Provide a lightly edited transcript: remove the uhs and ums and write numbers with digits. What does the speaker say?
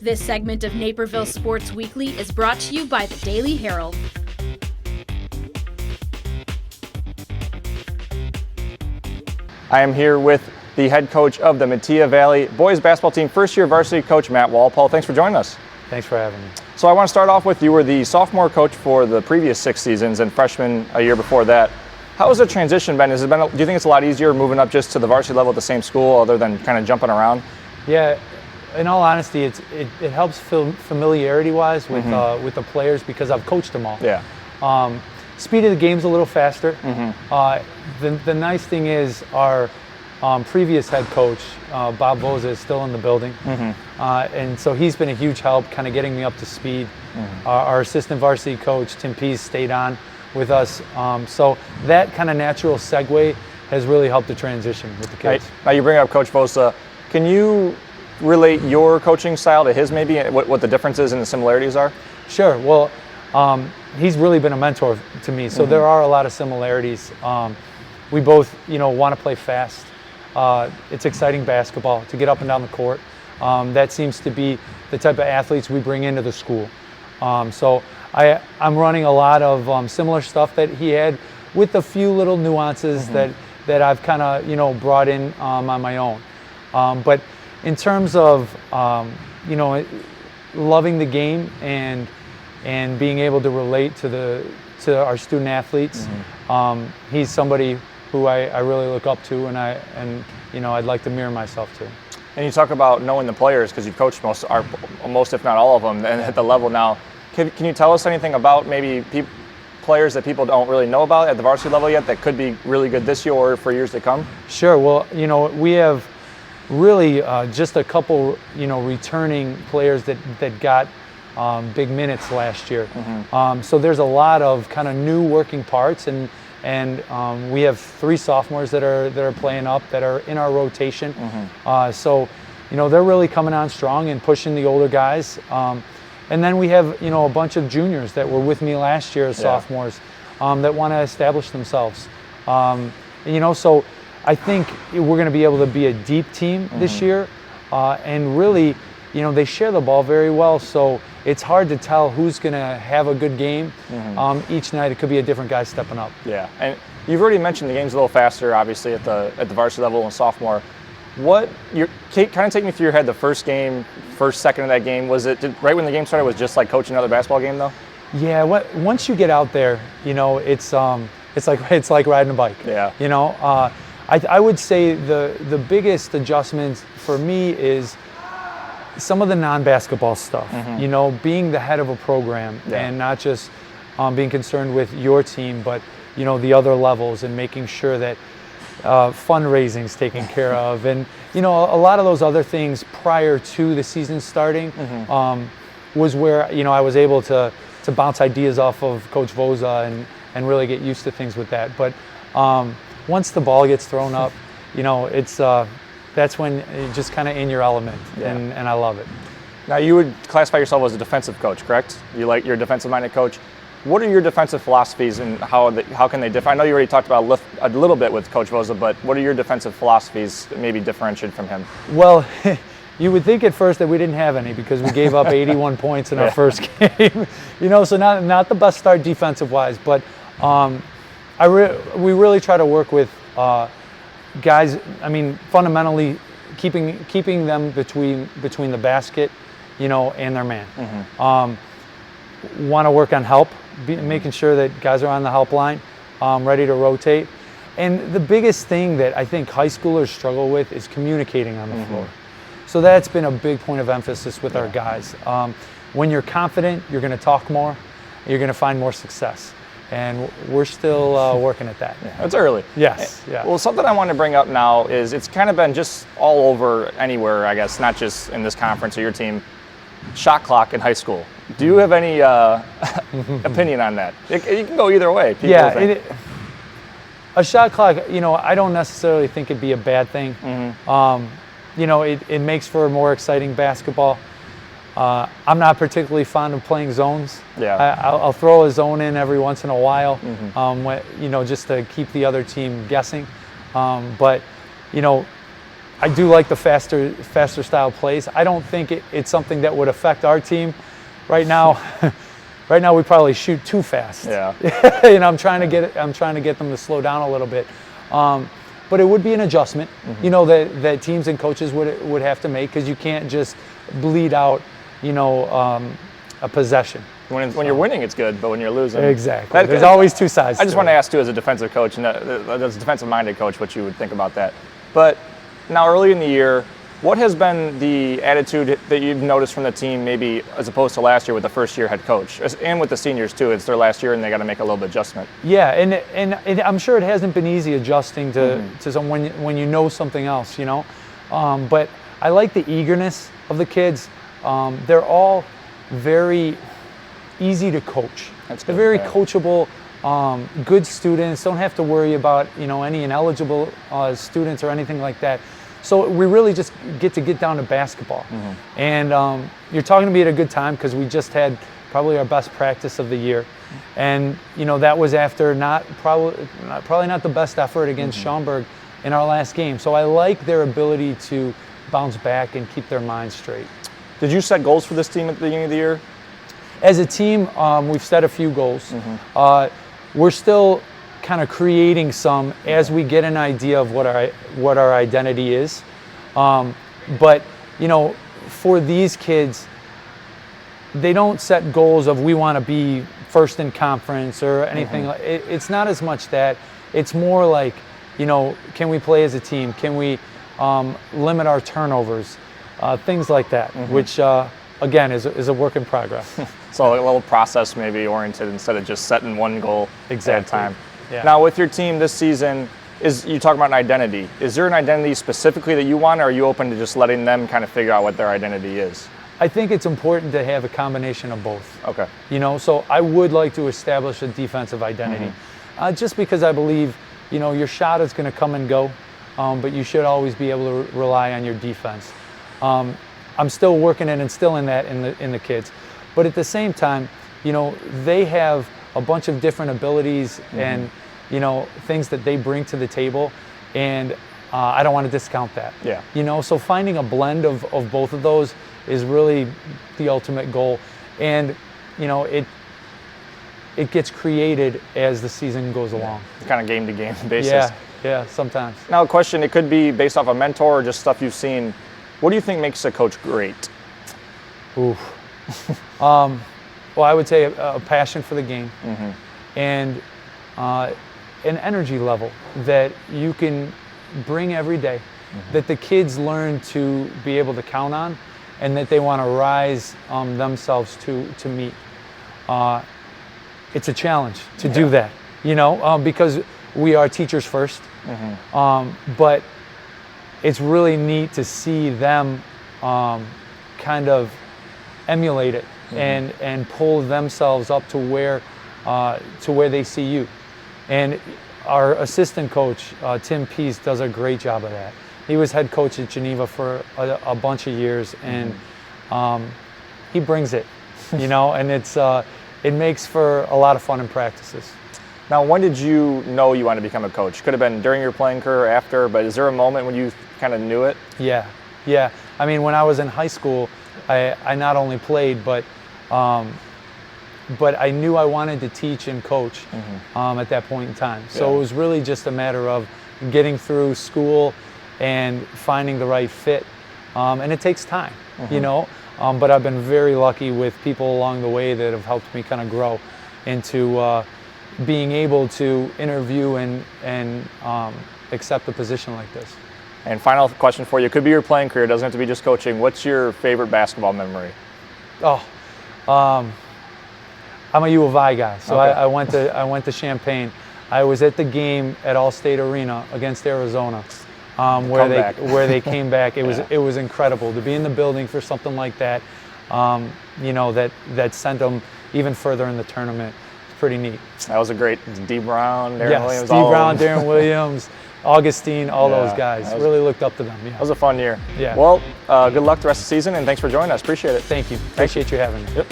This segment of Naperville Sports Weekly is brought to you by the Daily Herald. I am here with the head coach of the Metea Valley boys basketball team, first-year varsity coach Matt Walpole. Thanks for joining us. Thanks for having me. So I want to start off with, you were the sophomore coach for the previous 6 seasons and freshman a year before that. How has the transition been? Do you think it's a lot easier moving up just to the varsity level at the same school other than kind of jumping around? Yeah, in all honesty, it helps familiarity-wise with the players because I've coached them all. Yeah. Speed of the game's a little faster. The nice thing is our previous head coach, Bob Voza, is still in the building. And so he's been a huge help kind of getting me up to speed. Our assistant varsity coach, Tim Pease, stayed on with us. So that kind of natural segue has really helped the transition with the kids. Now you bring up Coach Voza. Can you relate your coaching style to his maybe, what the differences and the similarities are? Sure. Well, he's really been a mentor to me, so there are a lot of similarities. We both, want to play fast. It's exciting basketball to get up and down the court. That seems to be the type of athletes we bring into the school. So I'm running a lot of similar stuff that he had, with a few little nuances that I've kind of brought in on my own. But in terms of loving the game and being able to relate to our student athletes, he's somebody who I really look up to, and I'd like to mirror myself to. And you talk about knowing the players because you've coached most if not all of them, and at the level now. Can you tell us anything about maybe players that people don't really know about at the varsity level yet that could be really good this year or for years to come? Sure. Well, we have really just a couple, returning players that got big minutes last year. So there's a lot of kind of new working parts, and we have 3 sophomores that are playing up that are in our rotation. So they're really coming on strong and pushing the older guys. And then we have a bunch of juniors that were with me last year as sophomores that want to establish themselves. So I think we're going to be able to be a deep team this year, and really, they share the ball very well. So it's hard to tell who's going to have a good game. Each night it could be a different guy stepping up. Yeah, and you've already mentioned the game's a little faster, obviously at the varsity level and sophomore. Kind of take me through your head the first second of that game. Was it right when the game started? Was it just like coaching another basketball game though? Yeah. Once you get out there, it's like riding a bike. Yeah. I would say the biggest adjustments for me is some of the non-basketball stuff. Being the head of a program and not just being concerned with your team, but the other levels, and making sure that fundraising's taken care of, and a lot of those other things prior to the season starting was where I was able to bounce ideas off of Coach Voza and really get used to things with that. But once the ball gets thrown up, it's that's when you're just kind of in your element, and I love it. Now you would classify yourself as a defensive coach, correct? You're a defensive-minded coach. What are your defensive philosophies, and how can they differ? I know you already talked about a little bit with Coach Voza, but what are your defensive philosophies that maybe differentiate from him? Well, you would think at first that we didn't have any because we gave up 81 points in our first game. So not the best start defensive-wise, but we really try to work with guys. I mean, fundamentally keeping them between the basket, and their man. Want to work on help, making sure that guys are on the help line, ready to rotate. And the biggest thing that I think high schoolers struggle with is communicating on the floor. So that's been a big point of emphasis with our guys. When you're confident, you're going to talk more, you're going to find more success. And we're still working at that. Yeah, it's early. Yes. Yeah. Well, something I want to bring up now is it's kind of been just all over anywhere, I guess, not just in this conference or your team. Shot clock in high school. Do you have any opinion on that? It can go either way. A shot clock, I don't necessarily think it'd be a bad thing. It makes for more exciting basketball. I'm not particularly fond of playing zones. Yeah. I'll throw a zone in every once in a while, just to keep the other team guessing. But I do like the faster style plays. I don't think it's something that would affect our team right now. Right now we probably shoot too fast. Yeah. And I'm trying to get them to slow down a little bit. But it would be an adjustment, that teams and coaches would have to make, because you can't just bleed out, a possession. When you're winning, it's good, but when you're losing, exactly. There's always two sides. I just want to ask too, as a defensive coach and as a defensive-minded coach, what you would think about that. But now, early in the year, what has been the attitude that you've noticed from the team, maybe as opposed to last year with the first-year head coach, and with the seniors too? It's their last year, and they got to make a little bit of adjustment. Yeah, and I'm sure it hasn't been easy adjusting to someone when you know something else, But I like the eagerness of the kids. They're all very easy to coach. They're very coachable, good students. Don't have to worry about any ineligible students or anything like that. So we really just get down to basketball. And you're talking to me at a good time, because we just had probably our best practice of the year, and that was after probably not the best effort against Schaumburg in our last game. So I like their ability to bounce back and keep their minds straight. Did you set goals for this team at the beginning of the year? As a team, we've set a few goals. We're still kind of creating some as we get an idea of what our identity is. But for these kids, they don't set goals of we want to be first in conference or anything. It's not as much that. It's more like, can we play as a team? Can we limit our turnovers? Things like that, which again is a work in progress. So a little process maybe oriented instead of just setting one goal at a time. Yeah. Now with your team this season, you talk about an identity. Is there an identity specifically that you want, or are you open to just letting them kind of figure out what their identity is? I think it's important to have a combination of both. Okay. So I would like to establish a defensive identity, just because I believe, your shot is going to come and go, but you should always be able to rely on your defense. I'm still working and instilling that in the kids, but at the same time, they have a bunch of different abilities and things that they bring to the table, and I don't want to discount that. Yeah. So finding a blend of both of those is really the ultimate goal, and it gets created as the season goes along. It's kind of game to game basis. Yeah, sometimes. Now a question, it could be based off a mentor or just stuff you've seen. What do you think makes a coach great? Oof. Well, I would say a passion for the game, and an energy level that you can bring every day, that the kids learn to be able to count on, and that they want to rise themselves to meet. It's a challenge to do that, because we are teachers first, but it's really neat to see them kind of emulate it and pull themselves up to where they see you. And our assistant coach, Tim Pease, does a great job of that. He was head coach at Geneva for a bunch of years, and he brings it, and it makes for a lot of fun in practices. Now, when did you know you wanted to become a coach? Could have been during your playing career or after, but is there a moment when you kind of knew it? Yeah. I mean, when I was in high school, I not only played, but I knew I wanted to teach and coach at that point in time. So it was really just a matter of getting through school and finding the right fit. And it takes time, but I've been very lucky with people along the way that have helped me kind of grow into being able to interview and accept a position like this. And final question for you, it could be your playing career, it doesn't have to be just coaching. What's your favorite basketball memory? I'm a U of I guy, so Okay. I went to Champaign. I was at the game at Allstate Arena against Arizona, where they came back. It was incredible to be in the building for something like that. That sent them even further in the tournament. It's pretty neat. That was a great D. Brown, Darren Williams. Steve Brown, Darren Williams, Augustine, all those guys. Really looked up to them. Yeah. That was a fun year. Yeah. Well, good luck the rest of the season, and thanks for joining us. Appreciate it. Thank you. Appreciate you having me. Yep.